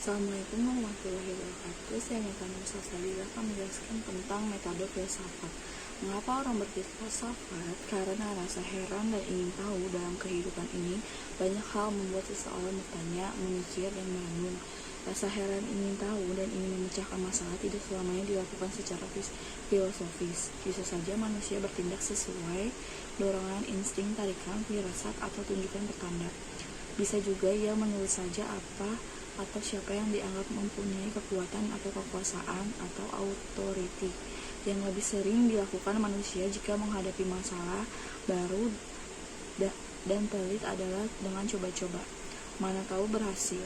Assalamualaikum warahmatullahi wabarakatuh. Saya Mita Nur Sasabila akan menjelaskan tentang metode filsafat. Mengapa orang berfilsafat? Karena rasa heran dan ingin tahu dalam kehidupan ini banyak hal membuat seseorang bertanya, memikir, dan merenung. Rasa heran, ingin tahu, dan ingin memecahkan masalah tidak selamanya dilakukan secara filosofis. Bisa saja manusia bertindak sesuai dorongan, insting, tarikan, firasat, atau tunjukan pertanda. Bisa juga ia menulis saja apa atau siapa yang dianggap mempunyai kekuatan atau kekuasaan atau authority. Yang lebih sering dilakukan manusia jika menghadapi masalah baru dan pelit adalah dengan coba-coba. Mana tahu berhasil.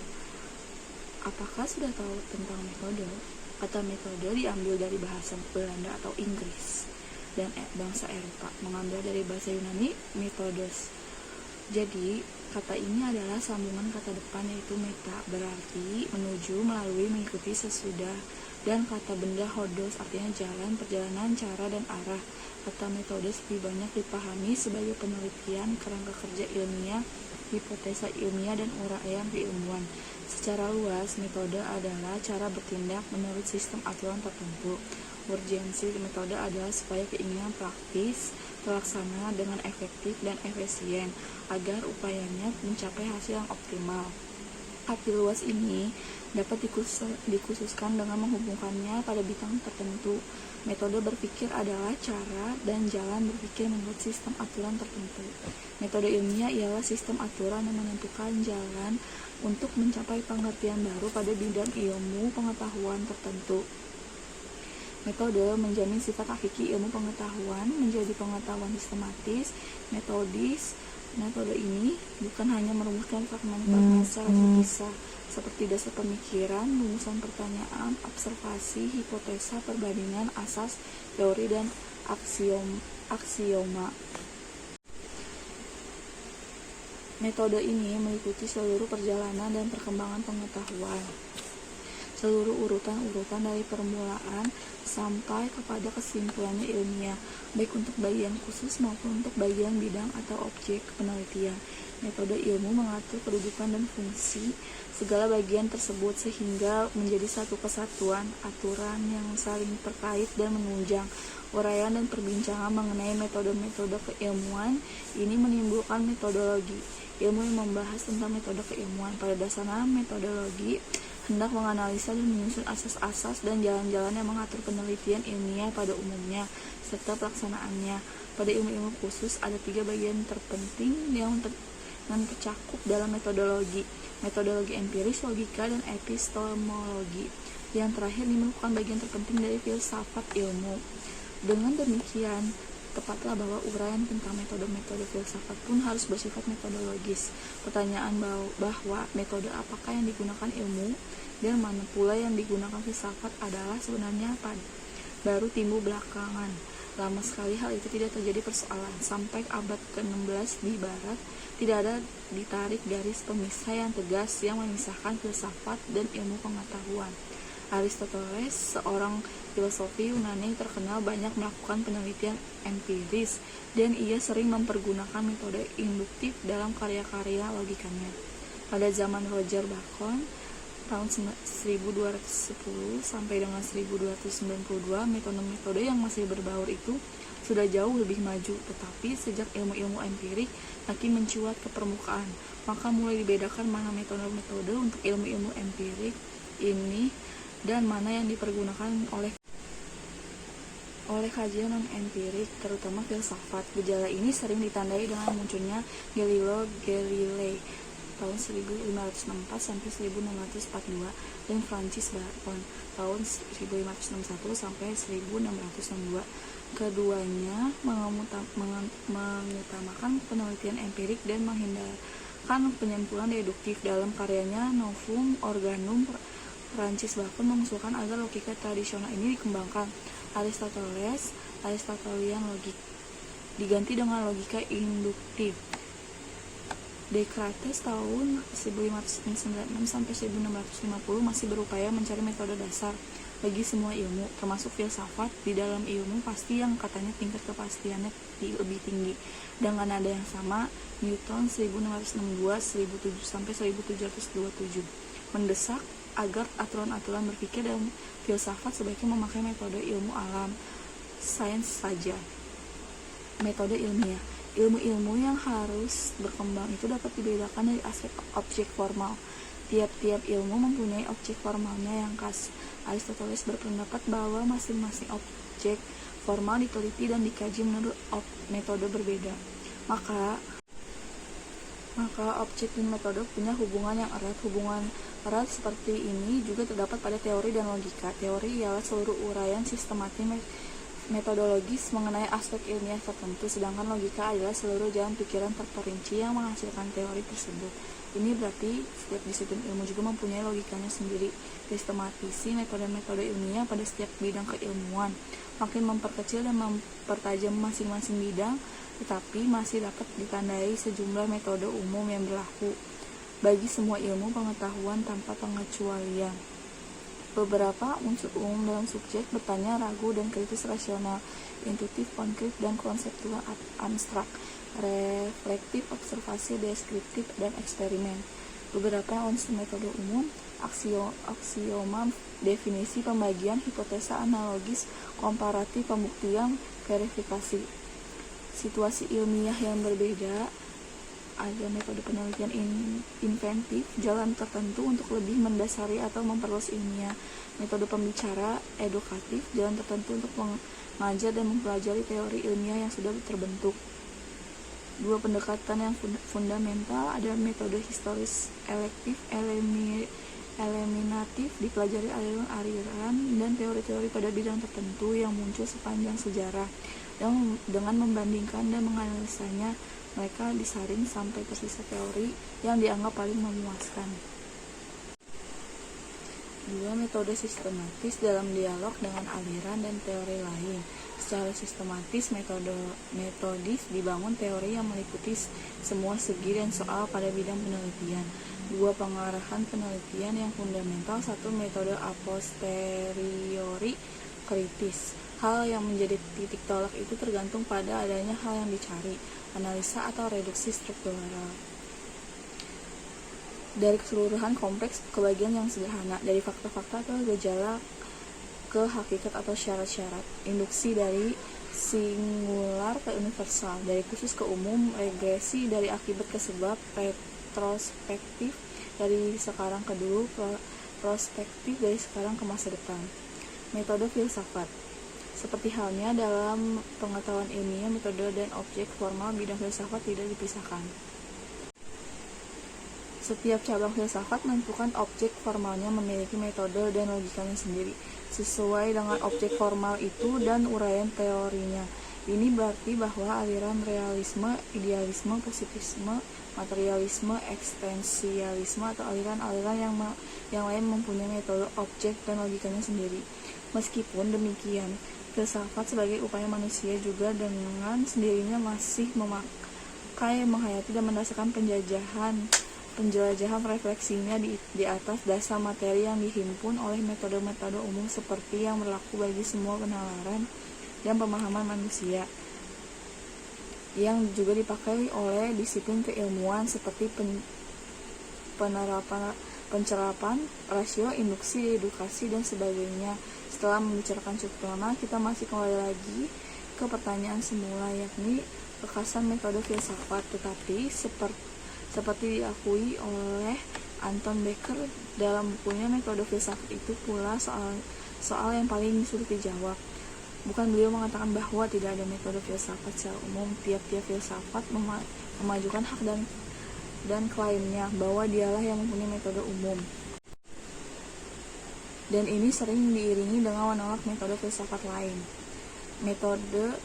Apakah sudah tahu tentang metode? Kata metode diambil dari bahasa Belanda atau Inggris dan bangsa Eropa, mengambil dari bahasa Yunani methodos. Jadi, kata ini adalah sambungan kata depan yaitu meta, berarti menuju, melalui, mengikuti, sesudah. Dan kata benda hodos artinya jalan, perjalanan, cara, dan arah. Kata metode lebih banyak dipahami sebagai penelitian, kerangka kerja ilmiah, hipotesa ilmiah, dan uraian keilmuan. Secara luas, metode adalah cara bertindak menurut sistem aturan tertentu. Urgensi metode adalah supaya keinginan praktis terlaksana dengan efektif dan efisien agar upayanya mencapai hasil yang optimal. Arti luas ini dapat dikhususkan dengan menghubungkannya pada bidang tertentu. Metode berpikir adalah cara dan jalan berpikir menurut sistem aturan tertentu. Metode ilmiah ialah sistem aturan yang menentukan jalan untuk mencapai pengertian baru pada bidang ilmu pengetahuan tertentu. Metode menjamin sifat hakiki ilmu pengetahuan menjadi pengetahuan sistematis, metodis. Metode ini bukan hanya merumuskan fragmen-fragmen secara terpisah, seperti dasar pemikiran, rumusan pertanyaan, observasi, hipotesa, perbandingan, asas, teori, dan aksioma. Metode ini meliputi seluruh perjalanan dan perkembangan pengetahuan. Seluruh urutan-urutan dari permulaan sampai kepada kesimpulannya ilmiah, baik untuk bagian khusus maupun untuk bagian bidang atau objek penelitian. Metode ilmu mengatur kedudukan dan fungsi segala bagian tersebut sehingga menjadi satu kesatuan aturan yang saling terkait dan menunjang. Uraian dan perbincangan mengenai metode-metode keilmuan ini menimbulkan metodologi. Ilmu yang membahas tentang metode keilmuan. Pada dasarnya metodologi hendak menganalisa dan menyusun asas-asas dan jalan-jalan yang mengatur penelitian ilmiah pada umumnya, serta pelaksanaannya. Pada ilmu-ilmu khusus, ada 3 bagian terpenting yang tercakup dalam metodologi. Metodologi empiris, logika, dan epistemologi. Yang terakhir ini merupakan bagian terpenting dari filsafat ilmu. Dengan demikian, tepatlah bahwa uraian tentang metode-metode filsafat pun harus bersifat metodologis. Pertanyaan bahwa metode apakah yang digunakan ilmu dan mana pula yang digunakan filsafat adalah sebenarnya baru timbul belakangan. Lama sekali hal itu tidak terjadi persoalan. Sampai abad ke-16 di barat, tidak ada ditarik garis pemisah yang tegas yang memisahkan filsafat dan ilmu pengetahuan. Aristoteles, seorang filosofi Yunani terkenal, banyak melakukan penelitian empiris dan ia sering mempergunakan metode induktif dalam karya-karya logikanya. Pada zaman Roger Bacon tahun 1210 sampai dengan 1292, metode-metode yang masih berbaur itu sudah jauh lebih maju, tetapi sejak ilmu-ilmu empirik makin mencuat ke permukaan, maka mulai dibedakan mana metode-metode untuk ilmu-ilmu empirik ini dan mana yang dipergunakan oleh kajian non-empirik, terutama filsafat. Gejala ini sering ditandai dengan munculnya Galileo Galilei tahun 1564 sampai 1642 dan Francis Bacon tahun 1561 sampai 1662. Keduanya mengutamakan penelitian empirik dan menghindarkan penyimpulan deduktif. Dalam karyanya Novum Organum, Francis Bacon mengusulkan agar logika tradisional ini dikembangkan. Aristotelian logik diganti dengan logika induktif. Descartes tahun 1596 sampai 1650 masih berupaya mencari metode dasar bagi semua ilmu, termasuk filsafat. Di dalam ilmu pasti yang katanya tingkat kepastiannya lebih tinggi. Dengan nada yang sama, Newton 1662 sampai 1727 mendesak agar aturan-aturan berpikir dan filsafat sebaiknya memakai metode ilmu alam sains saja. Metode ilmiah. Ilmu-ilmu yang harus berkembang itu dapat dibedakan dari aspek objek formal. Tiap-tiap ilmu mempunyai objek formalnya yang khas. Aristoteles berpendapat bahwa masing-masing objek formal diteliti dan dikaji menurut metode berbeda. Maka objek dan metode punya hubungan yang erat. Hubungan erat seperti ini juga terdapat pada teori dan logika. Teori ialah seluruh uraian sistematis metodologis mengenai aspek ilmiah tertentu, sedangkan logika adalah seluruh jalan pikiran terperinci yang menghasilkan teori tersebut. Ini berarti setiap disiplin ilmu juga mempunyai logikanya sendiri. Sistematisi metode-metode ilmiah pada setiap bidang keilmuan, makin memperkecil dan mempertajam masing-masing bidang, tetapi masih dapat ditandai sejumlah metode umum yang berlaku bagi semua ilmu pengetahuan tanpa pengecualian. Beberapa unsur umum dalam subjek bertanya, ragu, dan kritis rasional, intuitif, konkret, dan konseptual abstrak, reflektif, observasi, deskriptif, dan eksperimen. Beberapa unsur metode umum, aksioma, definisi, pembagian, hipotesa, analogis, komparatif, pembuktian, verifikasi. Situasi ilmiah yang berbeda, ada metode penelitian inventif, jalan tertentu untuk lebih mendasari atau memperluas ilmiah. Metode pembicara, edukatif, jalan tertentu untuk mengajar dan mempelajari teori ilmiah yang sudah terbentuk. Dua pendekatan yang fundamental, ada metode historis elektif, eliminatif, dipelajari aliran dan teori-teori pada bidang tertentu yang muncul sepanjang sejarah. Dan dengan membandingkan dan menganalisanya, mereka disaring sampai tersisa teori yang dianggap paling memuaskan. Dua metode sistematis dalam dialog dengan aliran dan teori lain. Secara sistematis, metodis dibangun teori yang meliputi semua segi dan soal pada bidang penelitian. Dua pengarahan penelitian yang fundamental, satu metode a posteriori kritis. Hal yang menjadi titik tolak itu tergantung pada adanya hal yang dicari, analisa atau reduksi struktural. Dari keseluruhan kompleks ke bagian yang sederhana, dari fakta-fakta atau gejala ke hakikat atau syarat-syarat. Induksi dari singular ke universal, dari khusus ke umum, regresi dari akibat ke sebab, retrospektif dari sekarang ke dulu, prospektif dari sekarang ke masa depan. Metode filsafat. Seperti halnya dalam pengetahuan ilmiah, metode dan objek formal bidang filsafat tidak dipisahkan. Setiap cabang filsafat menentukan objek formalnya memiliki metode dan logikanya sendiri, sesuai dengan objek formal itu dan uraian teorinya. Ini berarti bahwa aliran realisme, idealisme, positivisme, materialisme, eksistensialisme, atau aliran-aliran yang lain mempunyai metode, objek, dan logikanya sendiri. Meskipun demikian, filsafat sebagai upaya manusia juga dengan sendirinya masih memakai, menghayati, dan mendasarkan penjelajahan refleksinya di atas dasar materi yang dihimpun oleh metode-metode umum seperti yang berlaku bagi semua penalaran dan pemahaman manusia, yang juga dipakai oleh disiplin keilmuan seperti pencerapan, rasio, induksi, edukasi, dan sebagainya. Setelah membicarakan cukup lama, kita masih kembali lagi ke pertanyaan semula, yakni kekhasan metode filsafat. Tetapi seperti diakui oleh Anton Becker dalam bukunya Metode Filsafat, itu pula soal yang paling sulit dijawab. Bukan beliau mengatakan bahwa tidak ada metode filsafat secara umum. Tiap-tiap filsafat memajukan hak dan klaimnya bahwa dialah yang mempunyai metode umum. Dan ini sering diiringi dengan menolak metode filsafat lain. Metode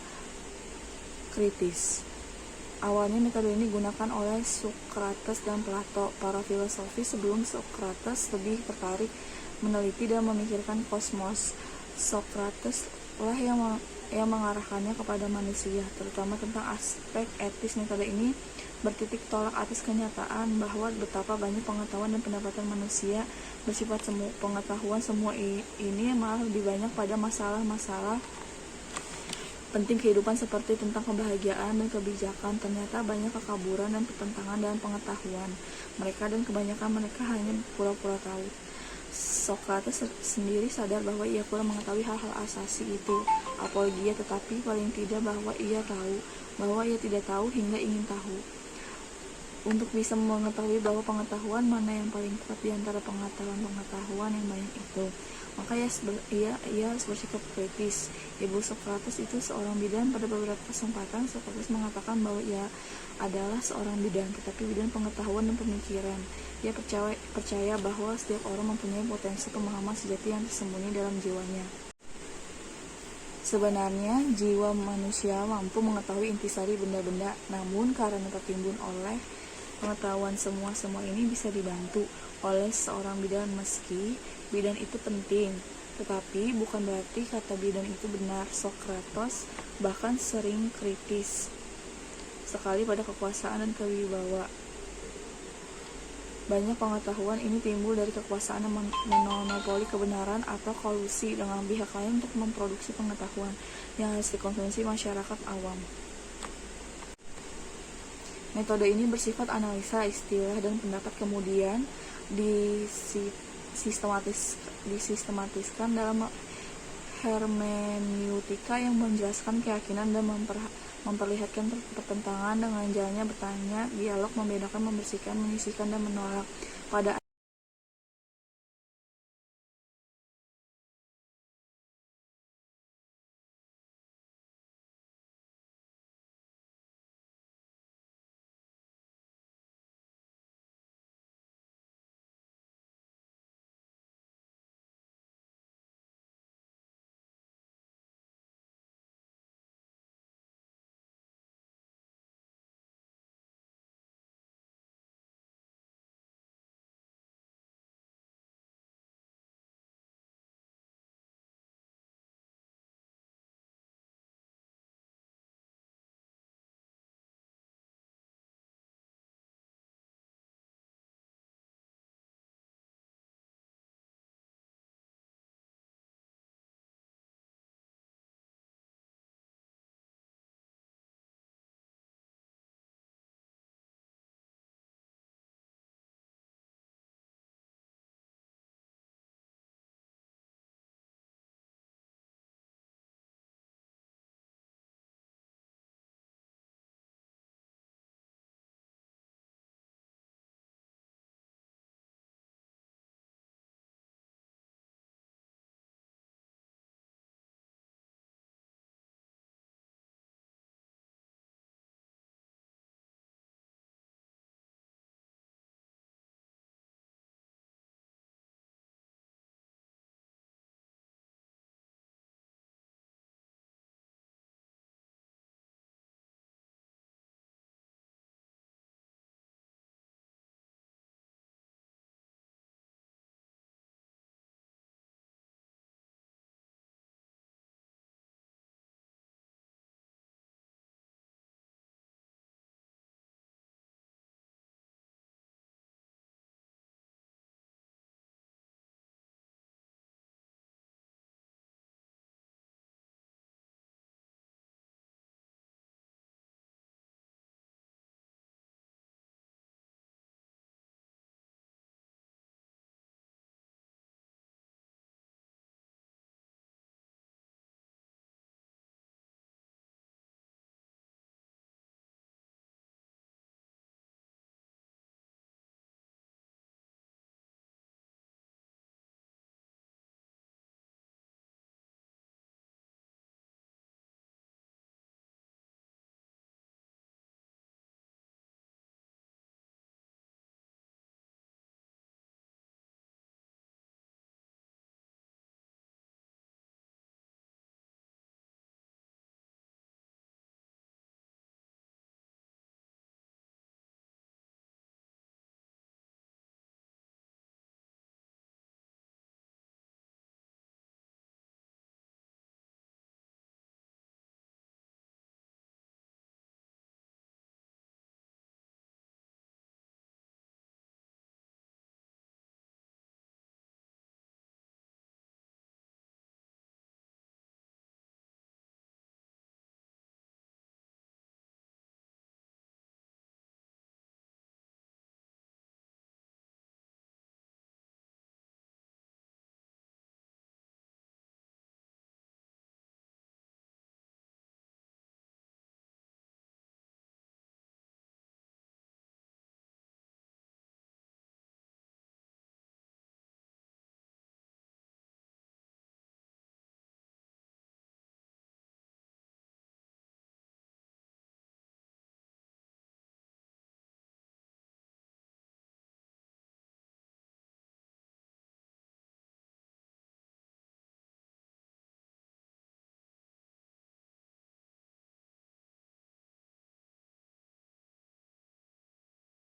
kritis. Awalnya metode ini digunakan oleh Socrates dan Plato. Para filosofis sebelum Socrates lebih tertarik meneliti dan memikirkan kosmos. Socrates lah yang mengarahkannya kepada manusia, terutama tentang aspek etis. Metode ini bertitik tolak atas kenyataan bahwa betapa banyak pengetahuan dan pendapatan manusia bersifat pengetahuan semua ini malah lebih banyak pada masalah-masalah penting kehidupan seperti tentang kebahagiaan dan kebijakan. Ternyata banyak kekaburan dan pertentangan dalam pengetahuan mereka, dan kebanyakan mereka hanya pura-pura tahu. Sokrates sendiri sadar bahwa ia kurang mengetahui hal-hal asasi itu, apologia, tetapi paling tidak bahwa ia tidak tahu hingga ingin tahu. Untuk bisa mengetahui bahwa pengetahuan mana yang paling kuat di antara pengetahuan yang banyak itu, maka ia harus bersikap kritis. Ibu Sokrates itu seorang bidan. Pada beberapa kesempatan Sokrates mengatakan bahwa ia adalah seorang bidan, tetapi bidan pengetahuan dan pemikiran. Ia percaya bahwa setiap orang mempunyai potensi pemahaman sejati yang tersembunyi dalam jiwanya. Sebenarnya jiwa manusia mampu mengetahui intisari benda-benda, namun karena tertimbun oleh pengetahuan semua ini bisa dibantu oleh seorang bidan. Meski bidan itu penting, tetapi bukan berarti kata bidan itu benar. Sokrates bahkan sering kritis sekali pada kekuasaan dan kewibawa. Banyak pengetahuan ini timbul dari kekuasaan yang memonopoli kebenaran atau kolusi dengan pihak lain untuk memproduksi pengetahuan yang harus dikonsumsi masyarakat awam. Metode ini bersifat analisa istilah dan pendapat, kemudian disistematiskan dalam hermeneutika yang menjelaskan keyakinan dan memperlihatkan pertentangan dengan jalannya bertanya, dialog, membedakan, membersihkan, menyisihkan, dan menolak. Pada